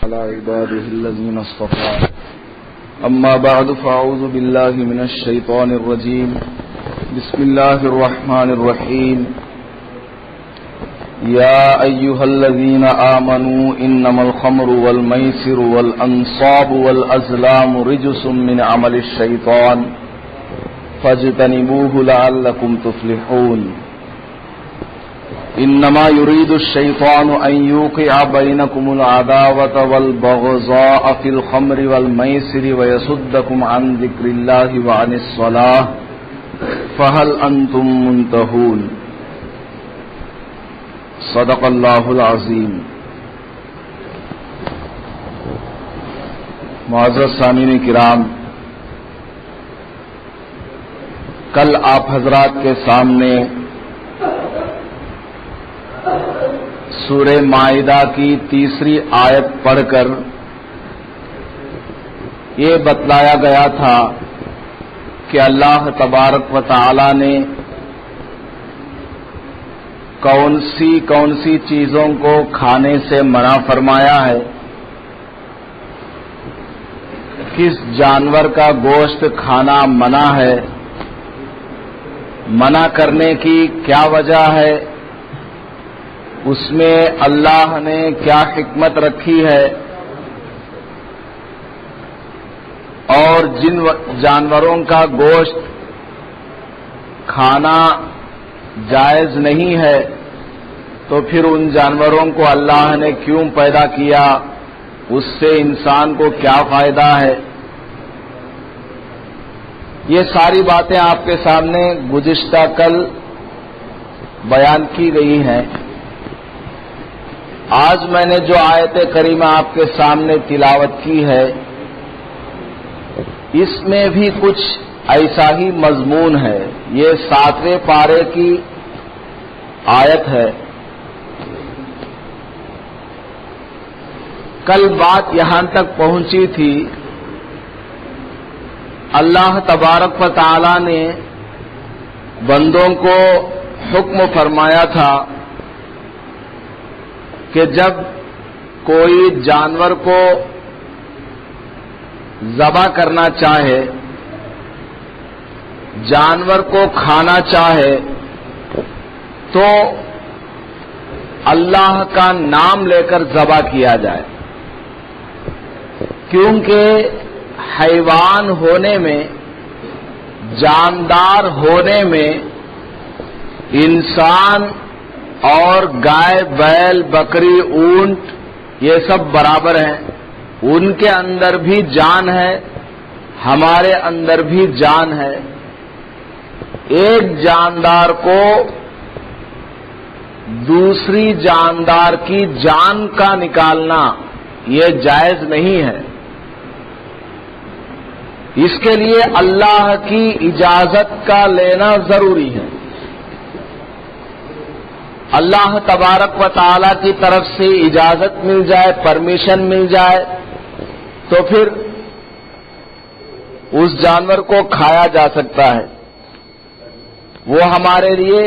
على عباده الذين اصطفى أما بعد فأعوذ بالله من الشيطان الرجيم بسم الله الرحمن الرحيم يا أيها الذين آمنوا إنما الخمر والميسر والأنصاب والأزلام رجس من عمل الشيطان فاجتنبوه لعلكم تفلحون انما يريد الشيطان ان يوقع بينكم العداوة والبغضاء في الخمر والميسر ويصدكم عن ذكر الله وعن الصلاة فهل انتم منتهون صدق اللہ العظیم. معزز سامعین کرام، کل آپ حضرات کے سامنے سورہ مائدہ کی تیسری آیت پڑھ کر یہ بتلایا گیا تھا کہ اللہ تبارک و تعالی نے کون سی چیزوں کو کھانے سے منع فرمایا ہے، کس جانور کا گوشت کھانا منع ہے، منع کرنے کی کیا وجہ ہے، اس میں اللہ نے کیا حکمت رکھی ہے، اور جن جانوروں کا گوشت کھانا جائز نہیں ہے تو پھر ان جانوروں کو اللہ نے کیوں پیدا کیا، اس سے انسان کو کیا فائدہ ہے. یہ ساری باتیں آپ کے سامنے گزشتہ کل بیان کی گئی ہیں. آج میں نے جو آیت کریمہ آپ کے سامنے تلاوت کی ہے، اس میں بھی کچھ ایسا ہی مضمون ہے. یہ 7ویں پارے کی آیت ہے. کل بات یہاں تک پہنچی تھی، اللہ تبارک و تعالی نے بندوں کو حکم فرمایا تھا کہ جب کوئی جانور کو ذبح کرنا چاہے، جانور کو کھانا چاہے، تو اللہ کا نام لے کر ذبح کیا جائے، کیونکہ حیوان ہونے میں، جاندار ہونے میں انسان اور گائے، بیل، بکری، اونٹ یہ سب برابر ہیں. ان کے اندر بھی جان ہے، ہمارے اندر بھی جان ہے. ایک جاندار کو دوسری جاندار کی جان کا نکالنا یہ جائز نہیں ہے. اس کے لیے اللہ کی اجازت کا لینا ضروری ہے. اللہ تبارک و تعالی کی طرف سے اجازت مل جائے، پرمیشن مل جائے تو پھر اس جانور کو کھایا جا سکتا ہے، وہ ہمارے لیے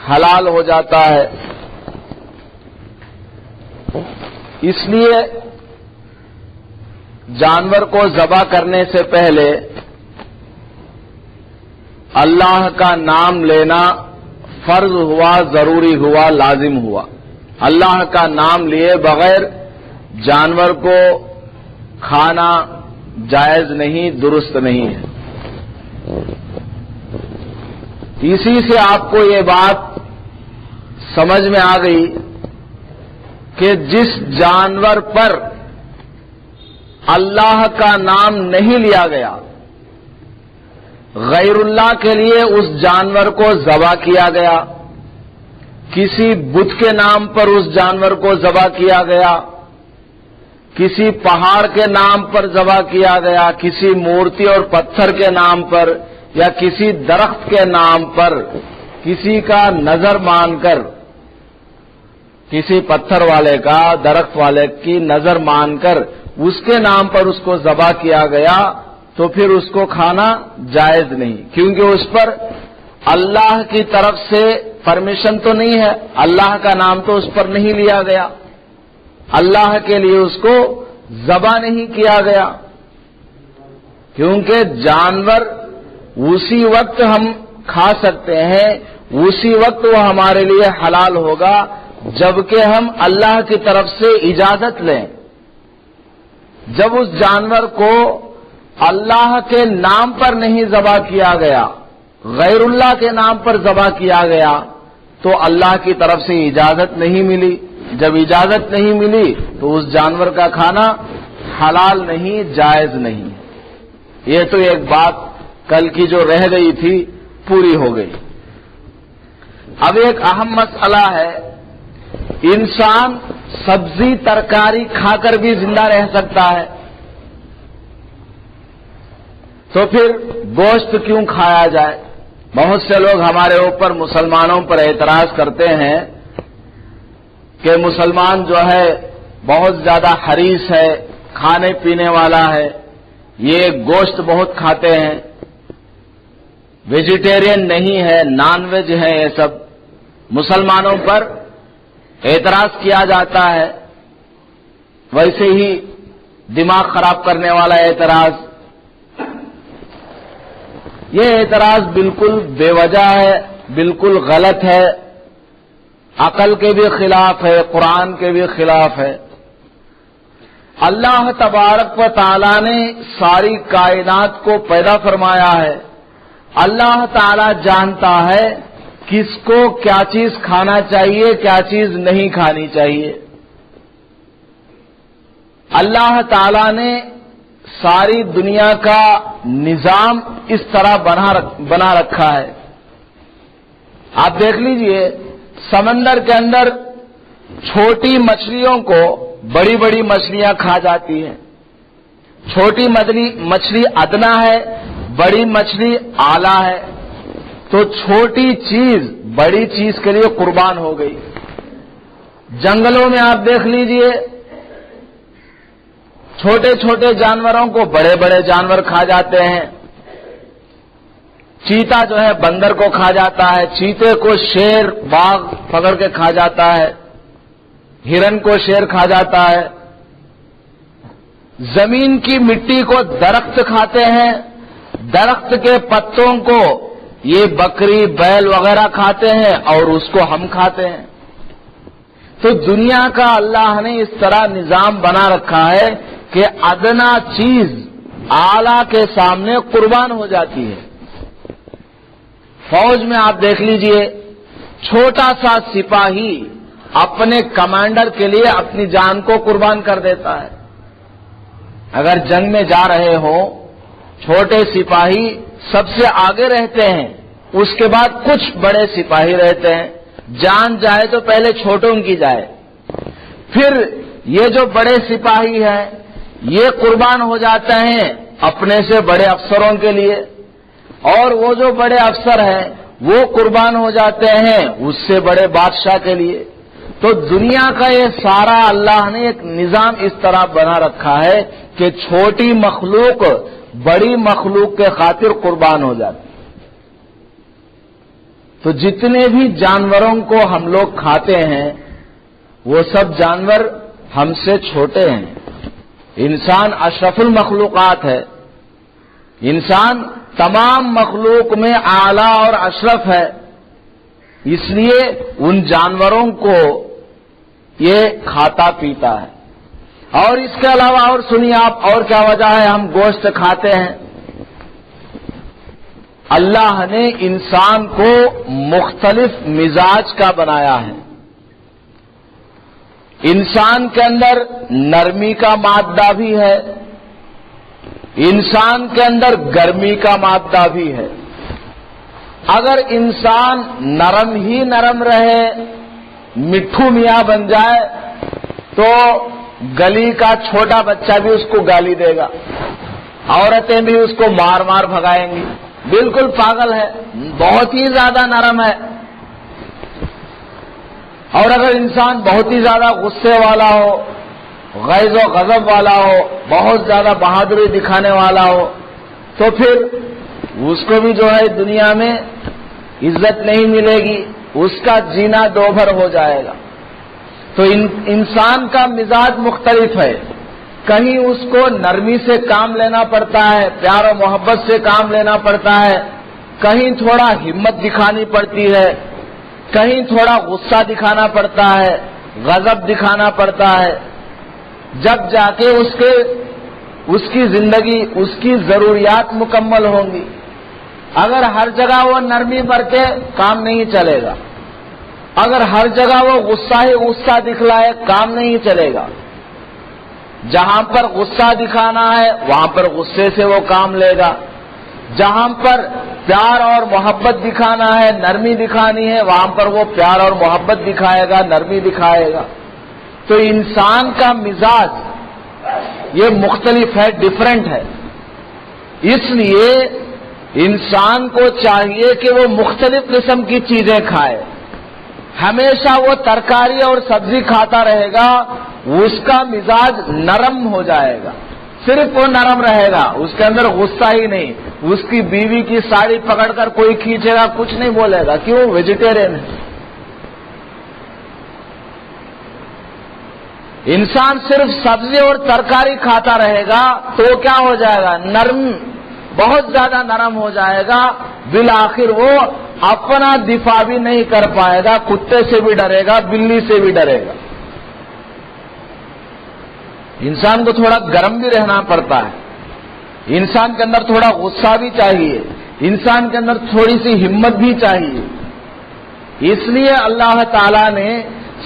حلال ہو جاتا ہے. اس لیے جانور کو ذبح کرنے سے پہلے اللہ کا نام لینا فرض ہوا، ضروری ہوا، لازم ہوا. اللہ کا نام لیے بغیر جانور کو کھانا جائز نہیں، درست نہیں ہے. اسی سے آپ کو یہ بات سمجھ میں آ گئی کہ جس جانور پر اللہ کا نام نہیں لیا گیا، غیر اللہ کے لیے اس جانور کو ذبح کیا گیا، کسی بت کے نام پر اس جانور کو ذبح کیا گیا، کسی پہاڑ کے نام پر ذبح کیا گیا، کسی مورتی اور پتھر کے نام پر یا کسی درخت کے نام پر کسی کا نظر مان کر، کسی پتھر والے کا، درخت والے کی نظر مان کر اس کے نام پر اس کو ذبح کیا گیا تو پھر اس کو کھانا جائز نہیں، کیونکہ اس پر اللہ کی طرف سے پرمیشن تو نہیں ہے، اللہ کا نام تو اس پر نہیں لیا گیا. اللہ کے لیے اس کو ذبح نہیں کیا گیا، کیونکہ جانور اسی وقت ہم کھا سکتے ہیں، اسی وقت وہ ہمارے لیے حلال ہوگا جبکہ ہم اللہ کی طرف سے اجازت لیں۔ جب اس جانور کو اللہ کے نام پر نہیں ذبح کیا گیا، غیر اللہ کے نام پر ذبح کیا گیا، تو اللہ کی طرف سے اجازت نہیں ملی۔ جب اجازت نہیں ملی تو اس جانور کا کھانا حلال نہیں، جائز نہیں۔ یہ تو ایک بات کل کی جو رہ گئی تھی پوری ہو گئی۔ اب ایک اہم مسئلہ ہے، انسان سبزی ترکاری کھا کر بھی زندہ رہ سکتا ہے، تو پھر گوشت کیوں کھایا جائے؟ بہت سے لوگ ہمارے اوپر مسلمانوں پر اعتراض کرتے ہیں کہ مسلمان جو ہے بہت زیادہ حریص ہے، کھانے پینے والا ہے، یہ گوشت بہت کھاتے ہیں، ویجیٹیرین نہیں ہے، نان ویج ہے، یہ سب مسلمانوں پر اعتراض کیا جاتا ہے۔ ویسے ہی دماغ خراب کرنے والا اعتراض، یہ اعتراض بالکل بے وجہ ہے، بالکل غلط ہے، عقل کے بھی خلاف ہے، قرآن کے بھی خلاف ہے۔ اللہ تبارک و تعالی نے ساری کائنات کو پیدا فرمایا ہے، اللہ تعالی جانتا ہے کس کو کیا چیز کھانا چاہیے، کیا چیز نہیں کھانی چاہیے۔ اللہ تعالی نے ساری دنیا کا نظام اس طرح بنا رکھا ہے۔ آپ دیکھ لیجئے، سمندر کے اندر چھوٹی مچھلیوں کو بڑی بڑی مچھلیاں کھا جاتی ہیں، چھوٹی مچھلی ادنا ہے، بڑی مچھلی اعلیٰ ہے، تو چھوٹی چیز بڑی چیز کے لیے قربان ہو گئی۔ جنگلوں میں آپ دیکھ لیجئے، چھوٹے چھوٹے جانوروں کو بڑے بڑے جانور کھا جاتے ہیں۔ چیتا جو ہے بندر کو کھا جاتا ہے، چیتے کو شیر باغ پکڑ کے کھا جاتا ہے، ہرن کو شیر کھا جاتا ہے۔ زمین کی مٹی کو درخت کھاتے ہیں، درخت کے پتوں کو یہ بکری بیل وغیرہ کھاتے ہیں اور اس کو ہم کھاتے ہیں۔ تو دنیا کا اللہ نے اس طرح نظام بنا رکھا ہے کہ ادنا چیز اعلیٰ کے سامنے قربان ہو جاتی ہے۔ فوج میں آپ دیکھ لیجئے، چھوٹا سا سپاہی اپنے کمانڈر کے لیے اپنی جان کو قربان کر دیتا ہے۔ اگر جنگ میں جا رہے ہو، چھوٹے سپاہی سب سے آگے رہتے ہیں، اس کے بعد کچھ بڑے سپاہی رہتے ہیں، جان جائے تو پہلے چھوٹوں کی جائے۔ پھر یہ جو بڑے سپاہی ہیں یہ قربان ہو جاتے ہیں اپنے سے بڑے افسروں کے لیے، اور وہ جو بڑے افسر ہیں وہ قربان ہو جاتے ہیں اس سے بڑے بادشاہ کے لیے۔ تو دنیا کا یہ سارا اللہ نے ایک نظام اس طرح بنا رکھا ہے کہ چھوٹی مخلوق بڑی مخلوق کے خاطر قربان ہو جاتی۔ تو جتنے بھی جانوروں کو ہم لوگ کھاتے ہیں وہ سب جانور ہم سے چھوٹے ہیں۔ انسان اشرف المخلوقات ہے، انسان تمام مخلوق میں اعلیٰ اور اشرف ہے، اس لیے ان جانوروں کو یہ کھاتا پیتا ہے۔ اور اس کے علاوہ اور سنیے آپ، اور کیا وجہ ہے ہم گوشت کھاتے ہیں؟ اللہ نے انسان کو مختلف مزاج کا بنایا ہے۔ انسان کے اندر نرمی کا مادہ بھی ہے، انسان کے اندر گرمی کا مادہ بھی ہے۔ اگر انسان نرم ہی نرم رہے، مٹھو میاں بن جائے، تو گلی کا چھوٹا بچہ بھی اس کو گالی دے گا، عورتیں بھی اس کو مار مار بھگائیں گی، بالکل پاگل ہے، بہت ہی زیادہ نرم ہے۔ اور اگر انسان بہت ہی زیادہ غصے والا ہو، غیظ و غضب والا ہو، بہت زیادہ بہادری دکھانے والا ہو، تو پھر اس کو بھی جو ہے دنیا میں عزت نہیں ملے گی، اس کا جینا دوبھر ہو جائے گا۔ تو انسان کا مزاج مختلف ہے، کہیں اس کو نرمی سے کام لینا پڑتا ہے، پیار و محبت سے کام لینا پڑتا ہے، کہیں تھوڑا ہمت دکھانی پڑتی ہے، کہیں تھوڑا غصہ دکھانا پڑتا ہے، غضب دکھانا پڑتا ہے، جب جا کے اس کی زندگی، اس کی ضروریات مکمل ہوں گی۔ اگر ہر جگہ وہ نرمی برتے کام نہیں چلے گا، اگر ہر جگہ وہ غصہ ہی غصہ دکھلائے کام نہیں چلے گا۔ جہاں پر غصہ دکھانا ہے وہاں پر غصے سے وہ کام لے گا، جہاں پر پیار اور محبت دکھانا ہے، نرمی دکھانی ہے، وہاں پر وہ پیار اور محبت دکھائے گا، نرمی دکھائے گا۔ تو انسان کا مزاج یہ مختلف ہے، ڈیفرنٹ ہے، اس لیے انسان کو چاہیے کہ وہ مختلف قسم کی چیزیں کھائے۔ ہمیشہ وہ ترکاری اور سبزی کھاتا رہے گا، اس کا مزاج نرم ہو جائے گا، صرف وہ نرم رہے گا، اس کے اندر غصہ ہی نہیں۔ اس کی بیوی کی ساڑی پکڑ کر کوئی کھینچے گا کچھ نہیں بولے گا، کیوں؟ ویجیٹیرین ہے۔ انسان صرف سبزی اور ترکاری کھاتا رہے گا تو کیا ہو جائے گا؟ نرم، بہت زیادہ نرم ہو جائے گا، بالآخر وہ اپنا دفاع بھی نہیں کر پائے گا، کتے سے بھی ڈرے گا، بلی سے بھی ڈرے گا۔ انسان کو تھوڑا گرم بھی رہنا پڑتا ہے، انسان کے اندر تھوڑا غصہ بھی چاہیے، انسان کے اندر تھوڑی سی ہمت بھی چاہیے۔ اس لیے اللہ تعالیٰ نے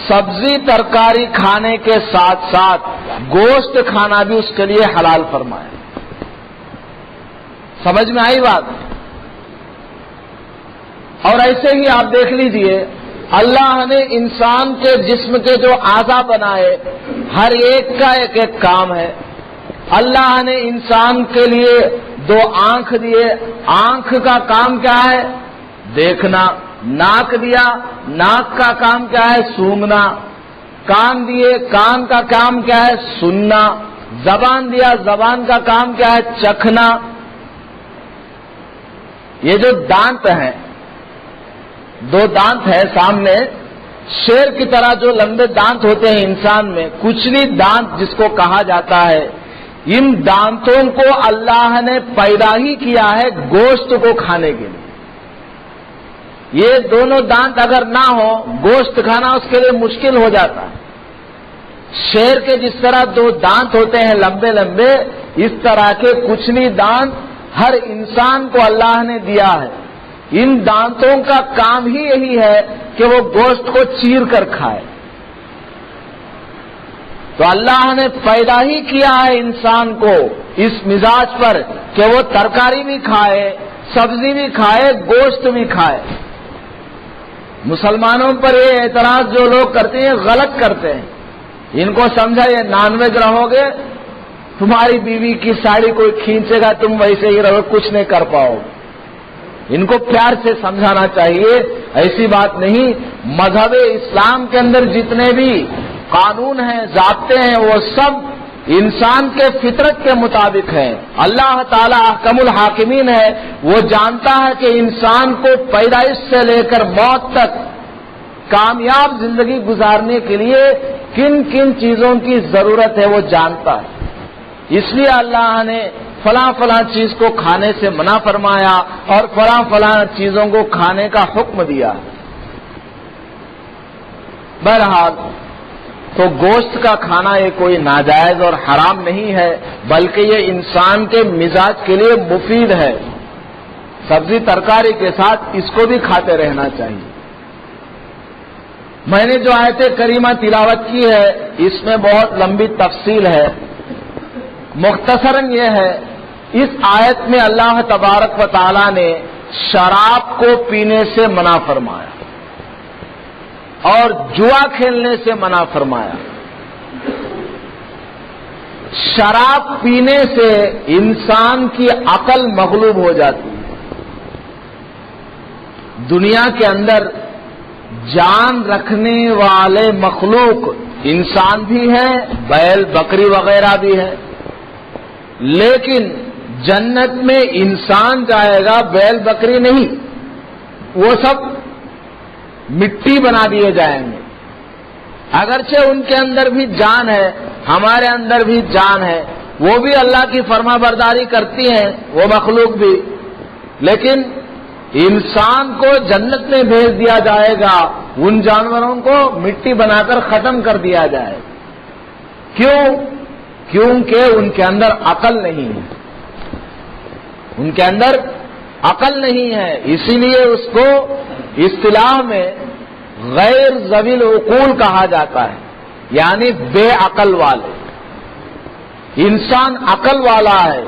سبزی ترکاری کھانے کے ساتھ ساتھ گوشت کھانا بھی اس کے لیے حلال فرمایا۔ سمجھ میں آئی بات؟ اور ایسے ہی آپ دیکھ لیجئے، اللہ نے انسان کے جسم کے جو اعضاء بنائے ہر ایک کا ایک ایک کام ہے۔ اللہ نے انسان کے لیے 2 آنکھ دیے، آنکھ کا کام کیا ہے؟ دیکھنا۔ ناک دیا، ناک کا کام کیا ہے؟ سونگھنا۔ کان دیے، کان کا کام کیا ہے؟ سننا۔ زبان دیا، زبان کا کام کیا ہے؟ چکھنا۔ یہ جو دانت ہیں، 2 دانت ہے سامنے، شیر کی طرح جو لمبے دانت ہوتے ہیں انسان میں، کچلی دانت جس کو کہا جاتا ہے، ان دانتوں کو اللہ نے پیدا ہی کیا ہے گوشت کو کھانے کے لیے۔ یہ دونوں دانت اگر نہ ہو گوشت کھانا اس کے لیے مشکل ہو جاتا ہے۔ شیر کے جس طرح 2 دانت ہوتے ہیں لمبے لمبے، اس طرح کے کچلی دانت ہر انسان کو اللہ نے دیا ہے۔ ان دانتوں کا کام ہی یہی ہے کہ وہ گوشت کو چیر کر کھائے۔ تو اللہ نے پیدا ہی کیا ہے انسان کو اس مزاج پر کہ وہ ترکاری بھی کھائے، سبزی بھی کھائے، گوشت بھی کھائے۔ مسلمانوں پر یہ اعتراض جو لوگ کرتے ہیں غلط کرتے ہیں۔ ان کو سمجھا یہ نان ویج رہو گے، تمہاری بیوی کی ساڑی کوئی کھینچے گا، تم ویسے ہی رہو، کچھ نہیں کر پاؤ گے۔ ان کو پیار سے سمجھانا چاہیے، ایسی بات نہیں۔ مذہب اسلام کے اندر جتنے بھی قانون ہیں، ضابطے ہیں، وہ سب انسان کے فطرت کے مطابق ہیں۔ اللہ تعالیٰ احکم الحاکمین ہے، وہ جانتا ہے کہ انسان کو پیدائش سے لے کر موت تک کامیاب زندگی گزارنے کے لیے کن کن چیزوں کی ضرورت ہے، وہ جانتا ہے۔ اس لیے اللہ نے فلاں فلاں چیز کو کھانے سے منع فرمایا اور فلاں فلاں چیزوں کو کھانے کا حکم دیا۔ بہرحال تو گوشت کا کھانا یہ کوئی ناجائز اور حرام نہیں ہے، بلکہ یہ انسان کے مزاج کے لیے مفید ہے۔ سبزی ترکاری کے ساتھ اس کو بھی کھاتے رہنا چاہیے۔ میں نے جو آیت کریمہ تلاوت کی ہے اس میں بہت لمبی تفصیل ہے، مختصراً یہ ہے، اس آیت میں اللہ تبارک و تعالی نے شراب کو پینے سے منع فرمایا اور جوا کھیلنے سے منع فرمایا۔ شراب پینے سے انسان کی عقل مغلوب ہو جاتی ہے۔ دنیا کے اندر جان رکھنے والے مخلوق انسان بھی ہیں، بیل بکری وغیرہ بھی ہیں، لیکن جنت میں انسان جائے گا، بیل بکری نہیں، وہ سب مٹی بنا دیے جائیں گے۔ اگرچہ ان کے اندر بھی جان ہے، ہمارے اندر بھی جان ہے، وہ بھی اللہ کی فرما برداری کرتی ہیں، وہ مخلوق بھی، لیکن انسان کو جنت میں بھیج دیا جائے گا، ان جانوروں کو مٹی بنا کر ختم کر دیا جائے. کیوں؟ کیونکہ ان کے اندر عقل نہیں ہے، ان کے اندر عقل نہیں ہے، اسی لیے اس کو اصطلاح میں غیر ذوی العقول کہا جاتا ہے، یعنی بے عقل والے. انسان عقل والا ہے،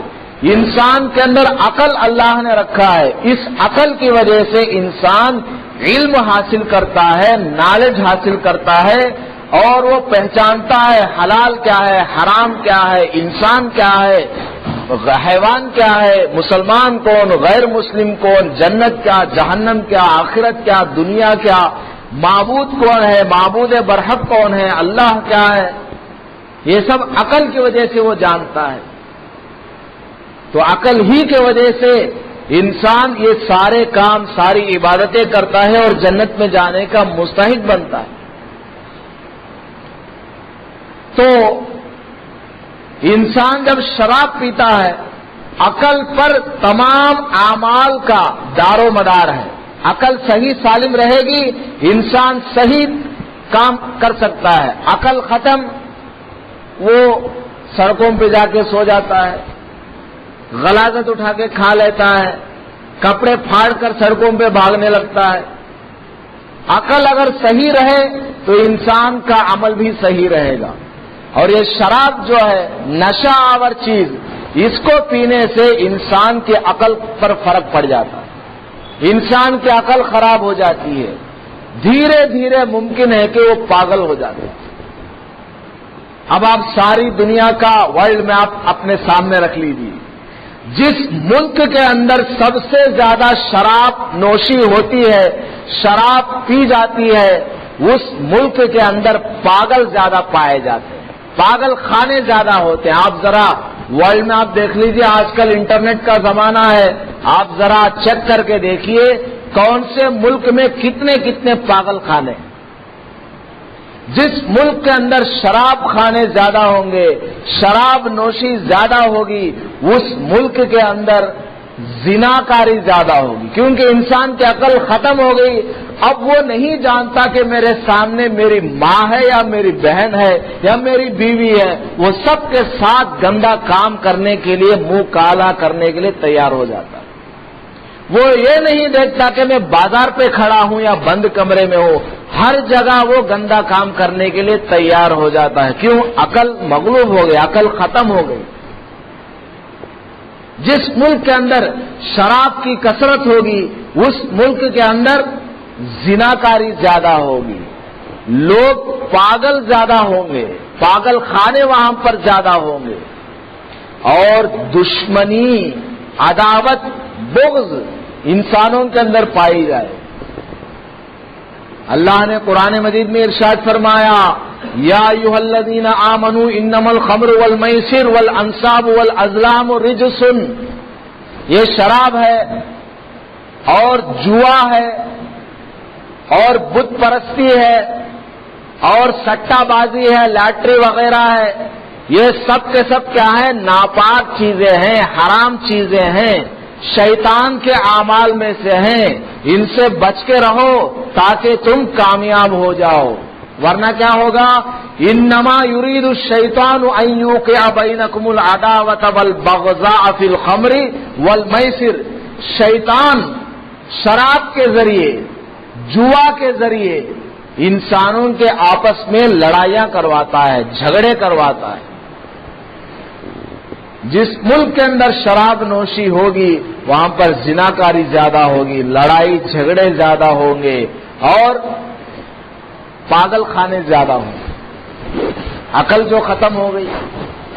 انسان کے اندر عقل اللہ نے رکھا ہے، اس عقل کی وجہ سے انسان علم حاصل کرتا ہے، نالج حاصل کرتا ہے، اور وہ پہچانتا ہے حلال کیا ہے، حرام کیا ہے، انسان کیا ہے، حیوان کیا ہے، مسلمان کون، غیر مسلم کون، جنت کیا، جہنم کیا، آخرت کیا، دنیا کیا، معبود کون ہے، معبود برحق کون ہے، اللہ کیا ہے. یہ سب عقل کی وجہ سے وہ جانتا ہے. تو عقل ہی کی وجہ سے انسان یہ سارے کام، ساری عبادتیں کرتا ہے اور جنت میں جانے کا مستحق بنتا ہے. تو انسان جب شراب پیتا ہے، عقل پر تمام اعمال کا دار و مدار ہے. عقل صحیح سالم رہے گی، انسان صحیح کام کر سکتا ہے. عقل ختم، وہ سڑکوں پہ جا کے سو جاتا ہے، غلاظت اٹھا کے کھا لیتا ہے، کپڑے پھاڑ کر سڑکوں پہ بھاگنے لگتا ہے. عقل اگر صحیح رہے تو انسان کا عمل بھی صحیح رہے گا. اور یہ شراب جو ہے نشہ آور چیز، اس کو پینے سے انسان کی عقل پر فرق پڑ جاتا ہے، انسان کی عقل خراب ہو جاتی ہے، دھیرے دھیرے ممکن ہے کہ وہ پاگل ہو جاتے ہیں. اب آپ ساری دنیا کا ورلڈ میپ اپنے سامنے رکھ لیجیے. جس ملک کے اندر سب سے زیادہ شراب نوشی ہوتی ہے، شراب پی جاتی ہے، اس ملک کے اندر پاگل زیادہ پائے جاتے ہیں، پاگل خانے زیادہ ہوتے ہیں. آپ ذرا ورلڈ میں آپ دیکھ لیجئے، آج کل انٹرنیٹ کا زمانہ ہے، آپ ذرا چیک کر کے دیکھیے کون سے ملک میں کتنے کتنے پاگل خانے. جس ملک کے اندر شراب خانے زیادہ ہوں گے، شراب نوشی زیادہ ہوگی، اس ملک کے اندر زناکاری زیادہ ہوگی، کیونکہ انسان کی عقل ختم ہو گئی. اب وہ نہیں جانتا کہ میرے سامنے میری ماں ہے یا میری بہن ہے یا میری بیوی ہے، وہ سب کے ساتھ گندا کام کرنے کے لیے، منہ کالا کرنے کے لیے تیار ہو جاتا ہے. وہ یہ نہیں دیکھتا کہ میں بازار پہ کھڑا ہوں یا بند کمرے میں ہوں، ہر جگہ وہ گندا کام کرنے کے لیے تیار ہو جاتا ہے. کیوں؟ عقل مغلوب ہو گئی، عقل ختم ہو گئی. جس ملک کے اندر شراب کی کثرت ہوگی، اس ملک کے اندر زناکاری زیادہ ہوگی، لوگ پاگل زیادہ ہوں گے، پاگل خانے وہاں پر زیادہ ہوں گے، اور دشمنی، عداوت، بغض انسانوں کے اندر پائی جائے. اللہ نے قرآن مجید میں ارشاد فرمایا، یا ایھا الذین آمنوا انما الخمر والمیسر والانصاب والازلام رجس. یہ شراب ہے اور جوا ہے اور بت پرستی ہے اور سٹہ بازی ہے، لاٹری وغیرہ ہے، یہ سب کے سب کیا ہے؟ ناپاک چیزیں ہیں، حرام چیزیں ہیں، شیطان کے اعمال میں سے ہیں. ان سے بچ کے رہو تاکہ تم کامیاب ہو جاؤ، ورنہ کیا ہوگا؟ انما یرید الشیطان ان یوقع بینکم العداوۃ والبغضاء فی الخمر والمیسر. شیطان شراب کے ذریعے، جوا کے ذریعے انسانوں کے آپس میں لڑائیاں کرواتا ہے، جھگڑے کرواتا ہے. جس ملک کے اندر شراب نوشی ہوگی وہاں پر زناکاری زیادہ ہوگی، لڑائی جھگڑے زیادہ ہوں گے اور پاگل خانے زیادہ ہوں گے. عقل جو ختم ہو گئی،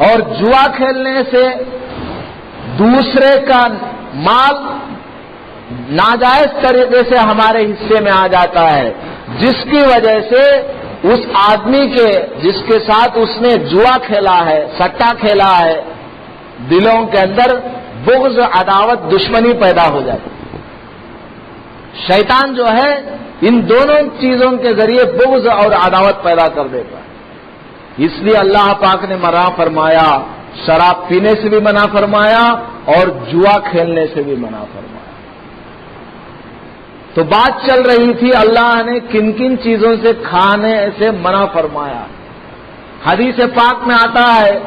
اور جوا کھیلنے سے دوسرے کا مال ناجائز طریقے سے ہمارے حصے میں آ جاتا ہے، جس کی وجہ سے اس آدمی کے جس کے ساتھ اس نے جوا کھیلا ہے، سٹا کھیلا ہے، دلوں کے اندر بغض، عداوت، دشمنی پیدا ہو جاتی. شیطان جو ہے ان دونوں چیزوں کے ذریعے بغض اور عداوت پیدا کر دیتا ہے۔ اس لیے اللہ پاک نے منع فرمایا، شراب پینے سے بھی منع فرمایا اور جوا کھیلنے سے بھی منع فرمایا۔ تو بات چل رہی تھی اللہ نے کن کن چیزوں سے کھانے سے منع فرمایا۔ حدیث پاک میں آتا ہے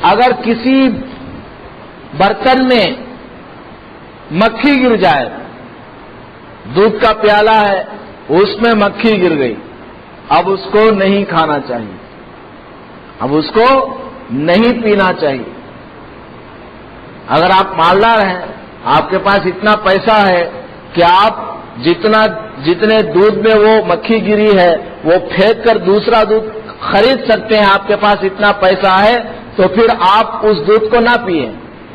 اگر کسی برتن میں مکھی گر جائے، دودھ کا پیالہ ہے اس میں مکھی گر گئی، اب اس کو نہیں کھانا چاہیے، اب اس کو نہیں پینا چاہیے۔ اگر آپ مالدار ہیں، آپ کے پاس اتنا پیسہ ہے کہ آپ جتنے دودھ میں وہ مکھی گری ہے وہ پھینک کر دوسرا دودھ خرید سکتے ہیں، آپ کے پاس اتنا پیسہ ہے تو پھر آپ اس دودھ کو نہ پیئیں،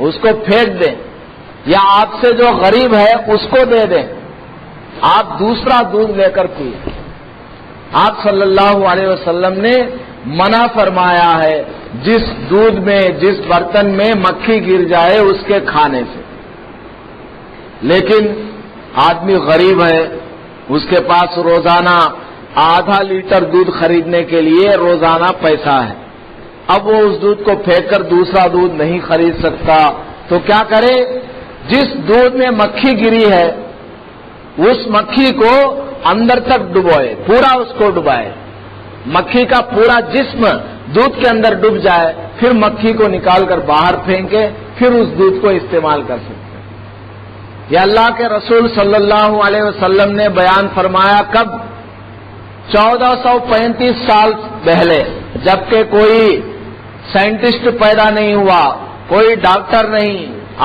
اس کو پھینک دیں، یا آپ سے جو غریب ہے اس کو دے دیں، آپ دوسرا دودھ لے کر پیئیں۔ آپ صلی اللہ علیہ وسلم نے منع فرمایا ہے جس دودھ میں، جس برتن میں مکھی گر جائے اس کے کھانے سے۔ لیکن آدمی غریب ہے، اس کے پاس روزانہ آدھا لیٹر دودھ خریدنے کے لیے روزانہ پیسہ ہے، اب وہ اس دودھ کو پھینک کر دوسرا دودھ نہیں خرید سکتا، تو کیا کرے؟ جس دودھ میں مکھی گری ہے اس مکھی کو اندر تک ڈبوئے، پورا اس کو ڈبائے، مکھی کا پورا جسم دودھ کے اندر ڈوب جائے، پھر مکھی کو نکال کر باہر پھینکے، پھر اس دودھ کو استعمال کر سکتے۔ یہ اللہ کے رسول صلی اللہ علیہ وسلم نے بیان فرمایا کب؟ 1435 سال پہلے، جبکہ کوئی سائنٹسٹ پیدا نہیں ہوا، کوئی ڈاکٹر نہیں،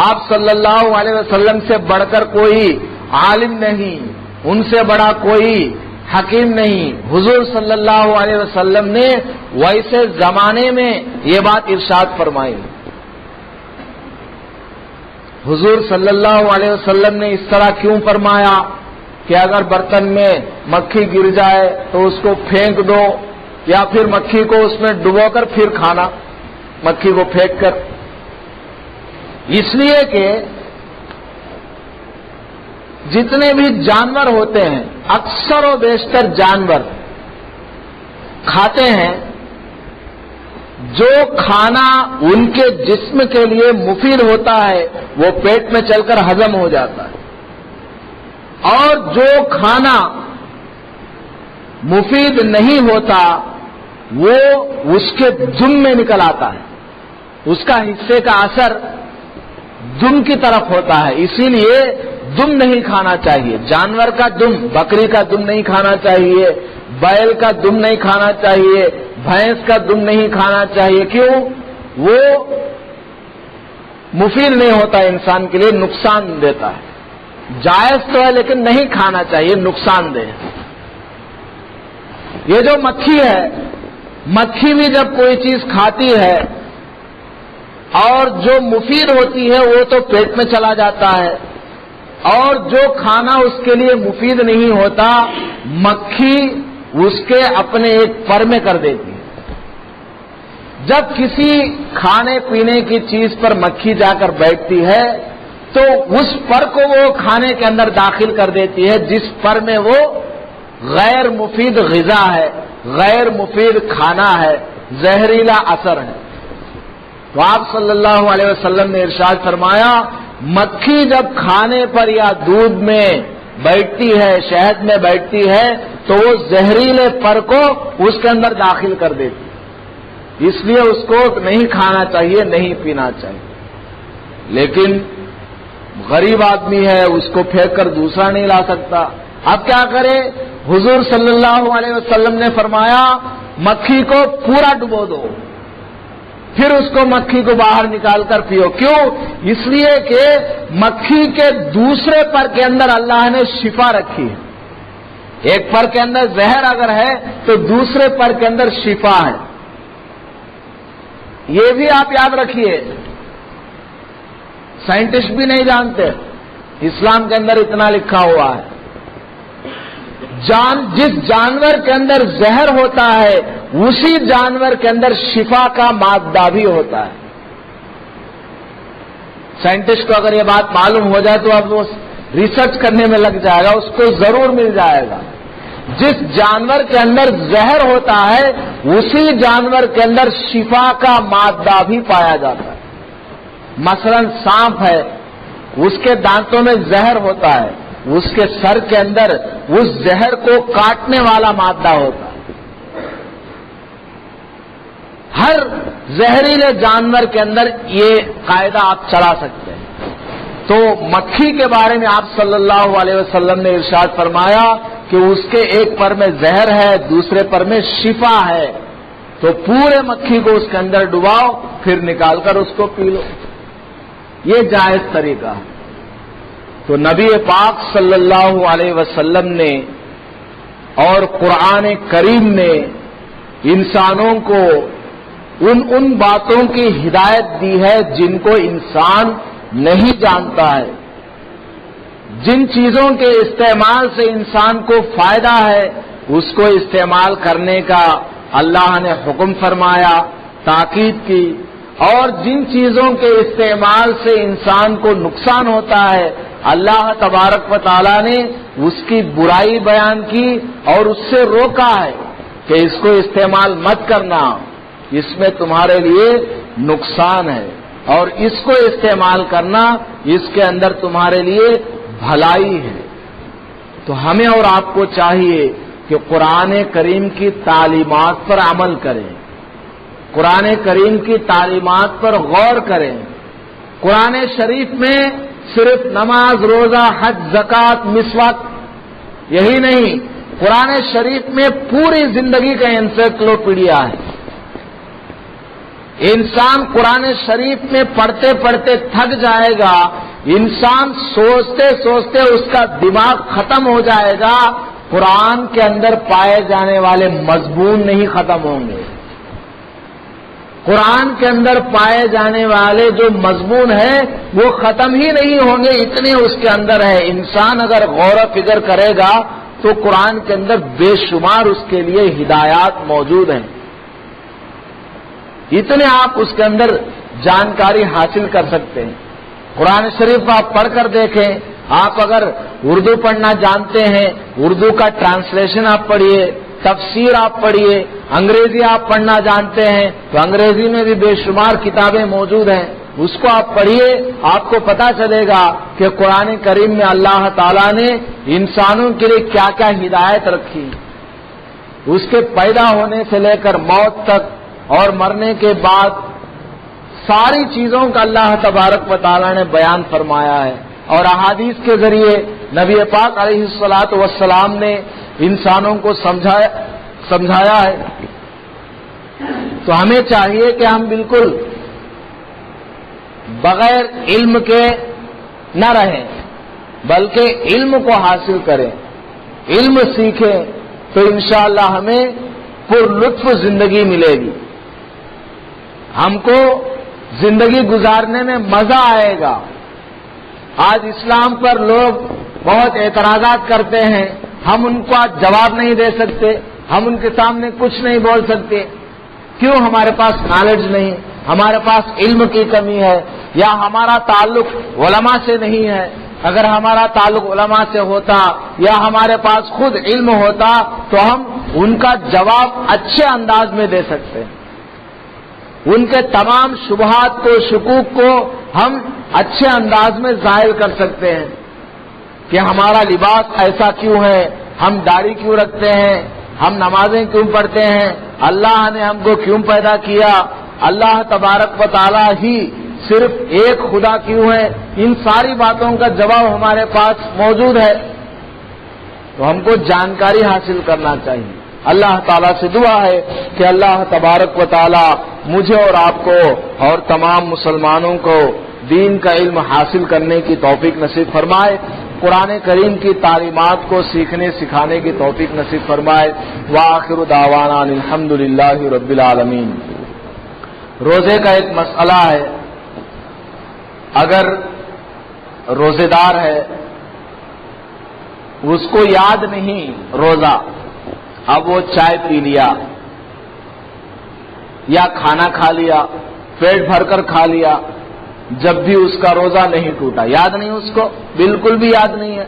آپ صلی اللہ علیہ وسلم سے بڑھ کر کوئی عالم نہیں، ان سے بڑا کوئی حکیم نہیں، حضور صلی اللہ علیہ وسلم نے ویسے زمانے میں یہ بات ارشاد فرمائی۔ حضور صلی اللہ علیہ وسلم نے اس طرح کیوں فرمایا کہ اگر برتن میں مکھی گر جائے تو اس کو پھینک دو، یا پھر مکھی کو اس میں ڈبو کر پھر کھانا، مکھی کو پھینک کر؟ اس لیے کہ جتنے بھی جانور ہوتے ہیں، اکثر و بیشتر جانور کھاتے ہیں جو کھانا ان کے جسم کے لیے مفید ہوتا ہے وہ پیٹ میں چل کر ہضم ہو جاتا ہے، اور جو کھانا مفید نہیں ہوتا وہ اس کے دم میں نکل آتا ہے، اس کا حصے کا اثر دم کی طرف ہوتا ہے، اسی لیے دم نہیں کھانا چاہیے۔ جانور کا دم، بکری کا دم نہیں کھانا چاہیے، بیل کا دم نہیں کھانا چاہیے، بھینس کا دم نہیں کھانا چاہیے۔ کیوں؟ وہ مفید نہیں ہوتا انسان کے لیے، نقصان دیتا ہے۔ جائز تو ہے لیکن نہیں کھانا چاہیے، نقصان دہ۔ یہ جو مکھی ہے، مکھی بھی جب کوئی چیز کھاتی ہے اور جو مفید ہوتی ہے وہ تو پیٹ میں چلا جاتا ہے، اور جو کھانا اس کے لیے مفید نہیں ہوتا مکھی اس کے اپنے ایک پر میں کر دیتی ہے۔ جب کسی کھانے پینے کی چیز پر مکھی جا کر بیٹھتی ہے تو اس پر کو وہ کھانے کے اندر داخل کر دیتی ہے جس پر میں وہ غیر مفید غذا ہے، غیر مفید کھانا ہے، زہریلا اثر ہے۔ تو آپ صلی اللہ علیہ وسلم نے ارشاد فرمایا مکھی جب کھانے پر یا دودھ میں بیٹھتی ہے، شہد میں بیٹھتی ہے تو وہ زہریلے پر کو اس کے اندر داخل کر دیتی ہے، اس لیے اس کو نہیں کھانا چاہیے، نہیں پینا چاہیے۔ لیکن غریب آدمی ہے، اس کو پھینک کر دوسرا نہیں لا سکتا، اب کیا کرے؟ حضور صلی اللہ علیہ وسلم نے فرمایا مکھی کو پورا ڈبو دو، پھر اس کو مکھی کو باہر نکال کر پیو۔ کیوں؟ اس لیے کہ مکھی کے دوسرے پر کے اندر اللہ نے شفا رکھی ہے۔ ایک پر کے اندر زہر اگر ہے تو دوسرے پر کے اندر شفا ہے۔ یہ بھی آپ یاد رکھیے، سائنٹسٹ بھی نہیں جانتے، اسلام کے اندر اتنا لکھا ہوا ہے، جس جانور کے اندر زہر ہوتا ہے اسی جانور کے اندر شفا کا مادہ بھی ہوتا ہے۔ سائنٹسٹ کو اگر یہ بات معلوم ہو جائے تو اب وہ ریسرچ کرنے میں لگ جائے گا، اس کو ضرور مل جائے گا جس جانور کے اندر زہر ہوتا ہے اسی جانور کے اندر شفا کا مادہ بھی پایا جاتا ہے. مثلا سانپ ہے، اس کے دانتوں میں زہر ہوتا ہے، اس کے سر کے اندر اس زہر کو کاٹنے والا مادہ ہوتا ہے. ہر زہریلے جانور کے اندر یہ قاعدہ آپ چلا سکتے ہیں. تو مکھی کے بارے میں آپ صلی اللہ علیہ وسلم نے ارشاد فرمایا کہ اس کے ایک پر میں زہر ہے، دوسرے پر میں شفا ہے، تو پورے مکھی کو اس کے اندر ڈباؤ، پھر نکال کر اس کو پی لو. یہ جائز طریقہ ہے. تو نبی پاک صلی اللہ علیہ وسلم نے اور قرآن کریم نے انسانوں کو ان باتوں کی ہدایت دی ہے جن کو انسان نہیں جانتا ہے. جن چیزوں کے استعمال سے انسان کو فائدہ ہے اس کو استعمال کرنے کا اللہ نے حکم فرمایا، تاکید کی، اور جن چیزوں کے استعمال سے انسان کو نقصان ہوتا ہے اللہ تبارک و تعالی نے اس کی برائی بیان کی اور اس سے روکا ہے کہ اس کو استعمال مت کرنا، اس میں تمہارے لیے نقصان ہے، اور اس کو استعمال کرنا اس کے اندر تمہارے لیے بھلائی ہے. تو ہمیں اور آپ کو چاہیے کہ قرآن کریم کی تعلیمات پر عمل کریں، قرآن کریم کی تعلیمات پر غور کریں. قرآن شریف میں صرف نماز، روزہ، حج، زکوٰۃ، مسواک یہی نہیں، قرآن شریف میں پوری زندگی کا انسائکلوپیڈیا ہے. انسان قرآن شریف میں پڑھتے پڑھتے تھک جائے گا، انسان سوچتے سوچتے اس کا دماغ ختم ہو جائے گا، قرآن کے اندر پائے جانے والے مضمون نہیں ختم ہوں گے. قرآن کے اندر پائے جانے والے جو مضمون ہیں وہ ختم ہی نہیں ہوں گے، اتنے اس کے اندر ہے. انسان اگر غور و فکر کرے گا تو قرآن کے اندر بے شمار اس کے لیے ہدایات موجود ہیں. اتنے آپ اس کے اندر جانکاری حاصل کر سکتے ہیں. قرآن شریف آپ پڑھ کر دیکھیں. آپ اگر اردو پڑھنا جانتے ہیں، اردو کا ٹرانسلیشن آپ پڑھیے، تفسیر آپ پڑھیے. انگریزی آپ پڑھنا جانتے ہیں تو انگریزی میں بھی بے شمار کتابیں موجود ہیں، اس کو آپ پڑھیے. آپ کو پتا چلے گا کہ قرآن کریم میں اللہ تعالیٰ نے انسانوں کے لیے کیا کیا ہدایت رکھی، اس کے پیدا ہونے سے لے کر موت تک اور مرنے کے بعد ساری چیزوں کا اللہ تبارک و تعالیٰ نے بیان فرمایا ہے. اور احادیث کے ذریعے نبی پاک علیہ الصلوۃ والسلام نے انسانوں کو سمجھایا ہے. تو ہمیں چاہیے کہ ہم بالکل بغیر علم کے نہ رہیں، بلکہ علم کو حاصل کریں، علم سیکھیں، تو انشاءاللہ ہمیں پر لطف زندگی ملے گی. ہم کو زندگی گزارنے میں مزہ آئے گا. آج اسلام پر لوگ بہت اعتراضات کرتے ہیں، ہم ان کو آج جواب نہیں دے سکتے، ہم ان کے سامنے کچھ نہیں بول سکتے. کیوں؟ ہمارے پاس نالج نہیں، ہمارے پاس علم کی کمی ہے، یا ہمارا تعلق علماء سے نہیں ہے. اگر ہمارا تعلق علماء سے ہوتا یا ہمارے پاس خود علم ہوتا تو ہم ان کا جواب اچھے انداز میں دے سکتے ہیں. ان کے تمام شبہات کو، شکوک کو ہم اچھے انداز میں ظاہر کر سکتے ہیں کہ ہمارا لباس ایسا کیوں ہے، ہم داڑھی کیوں رکھتے ہیں، ہم نمازیں کیوں پڑھتے ہیں، اللہ نے ہم کو کیوں پیدا کیا، اللہ تبارک و تعالی ہی صرف ایک خدا کیوں ہے. ان ساری باتوں کا جواب ہمارے پاس موجود ہے. تو ہم کو جانکاری حاصل کرنا چاہیے. اللہ تعالیٰ سے دعا ہے کہ اللہ تبارک و تعالی مجھے اور آپ کو اور تمام مسلمانوں کو دین کا علم حاصل کرنے کی توفیق نصیب فرمائے، قرآن کریم کی تعلیمات کو سیکھنے سکھانے کی توفیق نصیب فرمائے. وآخر دعوانا الحمد للہ رب العالمین. روزے کا ایک مسئلہ ہے. اگر روزے دار ہے اس کو یاد نہیں روزہ، اب وہ چائے پی لیا یا کھانا کھا لیا، پیٹ بھر کر کھا لیا، جب بھی اس کا روزہ نہیں ٹوٹا، یاد نہیں اس کو، بالکل بھی یاد نہیں ہے.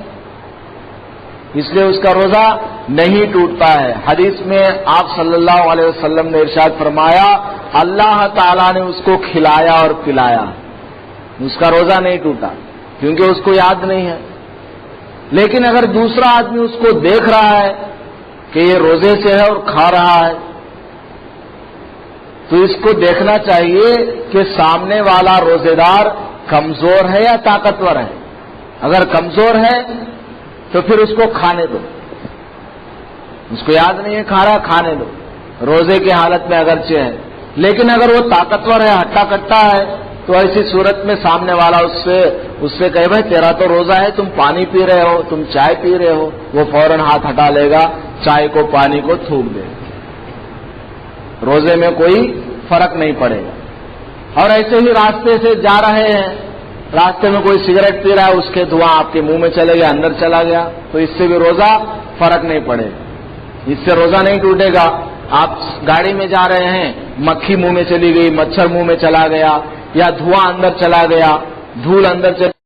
اس لیے اس کا روزہ نہیں ٹوٹتا ہے۔ حدیث میں آپ صلی اللہ علیہ وسلم نے ارشاد فرمایا اللہ تعالیٰ نے اس کو کھلایا اور پلایا، اس کا روزہ نہیں ٹوٹا کیونکہ اس کو یاد نہیں ہے۔ لیکن اگر دوسرا آدمی اس کو دیکھ رہا ہے کہ یہ روزے سے ہے اور کھا رہا ہے تو اس کو دیکھنا چاہیے کہ سامنے والا روزے دار کمزور ہے یا طاقتور ہے۔ اگر کمزور ہے تو پھر اس کو کھانے دو، اس کو یاد نہیں ہے کھا رہا، کھانے دو، روزے کی حالت میں اگرچہ ہے۔ لیکن اگر وہ طاقتور ہے، ہٹا کٹا ہے، تو ایسی صورت میں سامنے والا اس سے کہے بھائی تیرا تو روزہ ہے، تم پانی پی رہے ہو، تم چائے پی رہے ہو، وہ فوراً ہاتھ ہٹا لے گا، چائے کو پانی کو تھوک دے گا، روزے میں کوئی فرق نہیں پڑے گا۔ اور ایسے ہی راستے سے جا رہے ہیں، راستے میں کوئی سگریٹ پی رہا ہے، اس کے دھواں آپ کے منہ میں چلے گیا، اندر چلا گیا، تو اس سے بھی روزہ فرق نہیں پڑے گا، اس سے روزہ نہیں ٹوٹے گا۔ آپ گاڑی میں جا رہے ہیں، مکھی منہ میں چلی گئی، مچھر منہ میں چلا گیا، یا دھواں اندر چلا گیا، دھول اندر چلی